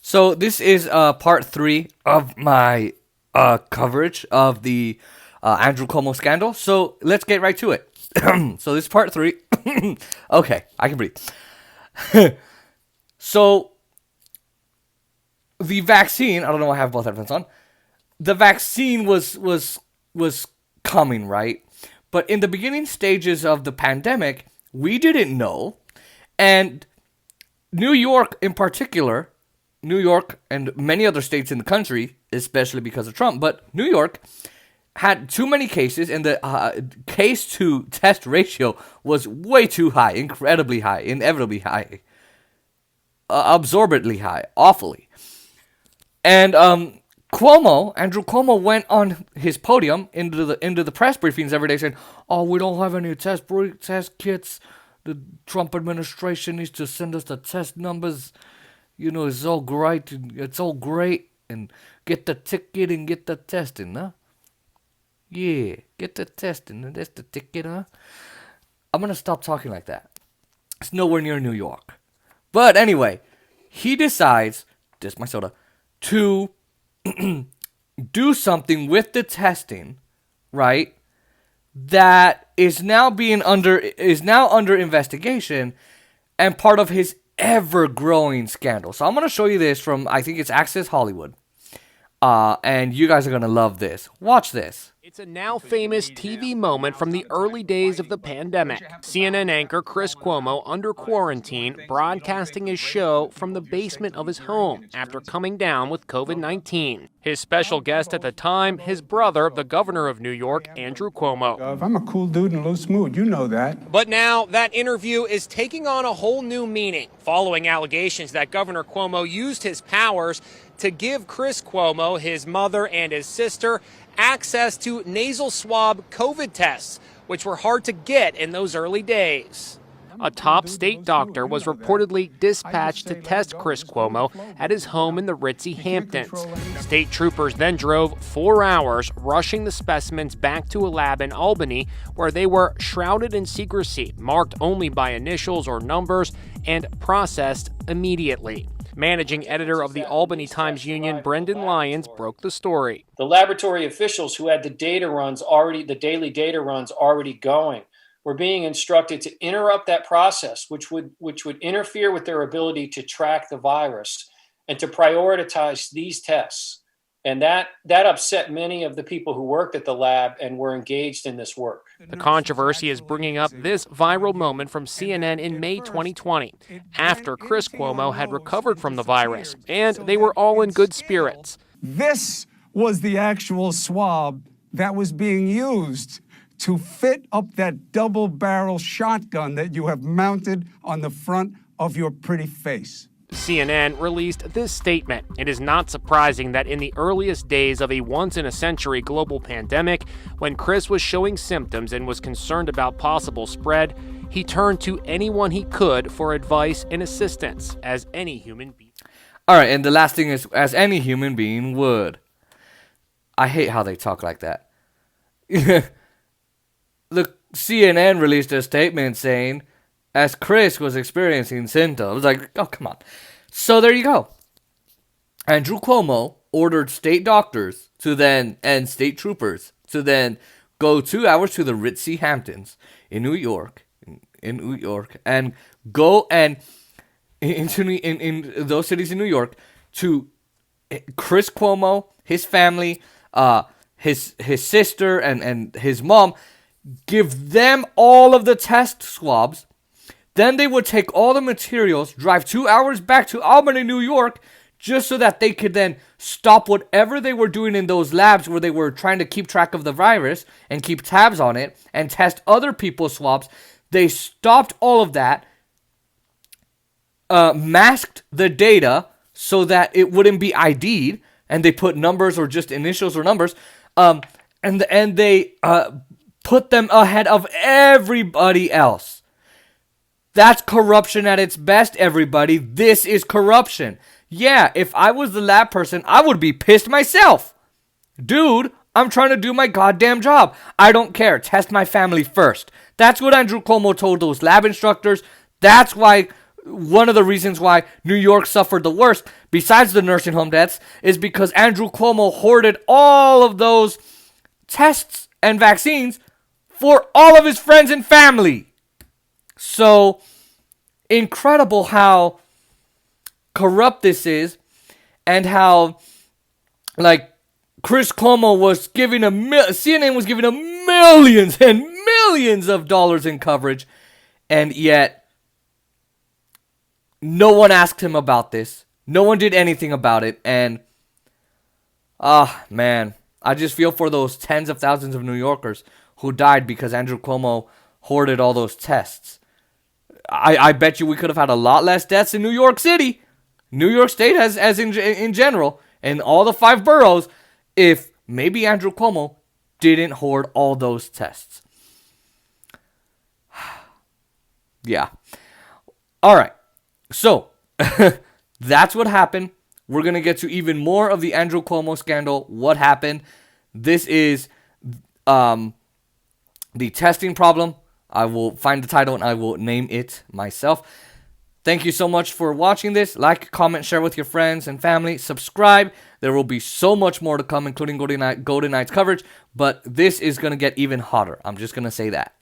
So this is part 3 of my coverage of the Andrew Cuomo scandal. So let's get right to it. So this is part 3. Okay, I can breathe. So the vaccine, I don't know why I have both headphones on. The vaccine was coming, right? But in the beginning stages of the pandemic, we didn't know. And New York in particular, New York and many other states in the country, especially because of Trump, but New York had too many cases, and the case to test ratio was way too high, incredibly high, inevitably high, absorbently high, awfully. And Andrew Cuomo went on his podium into the press briefings every day saying, "Oh, we don't have any test kits. The Trump administration needs to send us the test numbers. You know, it's all great. It's all great. And get the ticket and get the testing, huh? Yeah, get the testing. And that's the ticket, huh?" I'm going to stop talking like that. It's nowhere near New York. But anyway, he decides, this my soda, to do something with the testing, right? That is now under investigation and part of his ever-growing scandal. So I'm going to show you this from, I think it's Access Hollywood. And you guys are going to love this. Watch this. It's a now famous TV moment from the early days of the pandemic. CNN anchor Chris Cuomo under quarantine, broadcasting his show from the basement of his home after coming down with COVID-19. His special guest at the time, his brother, the governor of New York, Andrew Cuomo. I'm a cool dude in a loose mood, you know that. But now that interview is taking on a whole new meaning, following allegations that Governor Cuomo used his powers to give Chris Cuomo, his mother, and his sister access to nasal swab COVID tests, which were hard to get in those early days. A top state doctor was reportedly dispatched to test Chris Cuomo at his home in the ritzy Hamptons. State troopers then drove 4 hours, rushing the specimens back to a lab in Albany, where they were shrouded in secrecy, marked only by initials or numbers, and processed immediately. Managing editor of the Albany Times-Union, Brendan Lyons, broke the story. The laboratory officials who had the daily data runs already going, were being instructed to interrupt that process, which would interfere with their ability to track the virus and to prioritize these tests. And that upset many of the people who worked at the lab and were engaged in this work. The controversy is bringing up this viral moment from CNN in May 2020, after Chris Cuomo had recovered from the virus, and they were all in good spirits. This was the actual swab that was being used to fit up that double-barrel shotgun that you have mounted on the front of your pretty face. CNN released this statement. It is not surprising that in the earliest days of a once-in-a-century global pandemic, when Chris was showing symptoms and was concerned about possible spread, he turned to anyone he could for advice and assistance, as any human being. All right, and the last thing is, as any human being would. I hate how they talk like that. The CNN released a statement saying, as Chris was experiencing symptoms, like, oh, come on. So there you go. Andrew Cuomo ordered state doctors and state troopers to then go 2 hours to the ritzy Hamptons in New York, and go and in those cities in New York to Chris Cuomo, his family, his sister, and his mom, give them all of the test swabs. Then they would take all the materials, drive 2 hours back to Albany, New York, just so that they could then stop whatever they were doing in those labs where they were trying to keep track of the virus and keep tabs on it and test other people's swabs. They stopped all of that, masked the data so that it wouldn't be ID'd, and they put numbers or just initials or numbers, and they put them ahead of everybody else. That's corruption at its best, everybody. This is corruption. Yeah, if I was the lab person, I would be pissed myself. Dude, I'm trying to do my goddamn job. I don't care. Test my family first. That's what Andrew Cuomo told those lab instructors. That's why one of the reasons why New York suffered the worst, besides the nursing home deaths, is because Andrew Cuomo hoarded all of those tests and vaccines for all of his friends and family. So incredible how corrupt this is, and how like Chris Cuomo was giving CNN was giving him millions and millions of dollars in coverage, and yet no one asked him about this. No one did anything about it. And man, I just feel for those tens of thousands of New Yorkers who died because Andrew Cuomo hoarded all those tests. I bet you we could have had a lot less deaths in New York City, New York State as in general, and all the 5 boroughs, if maybe Andrew Cuomo didn't hoard all those tests. Yeah. All right. So, that's what happened. We're going to get to even more of the Andrew Cuomo scandal. What happened? This is the testing problem. I will find the title and I will name it myself. Thank you so much for watching this. Like, comment, share with your friends and family. Subscribe. There will be so much more to come, including Golden Knights coverage. But this is going to get even hotter. I'm just going to say that.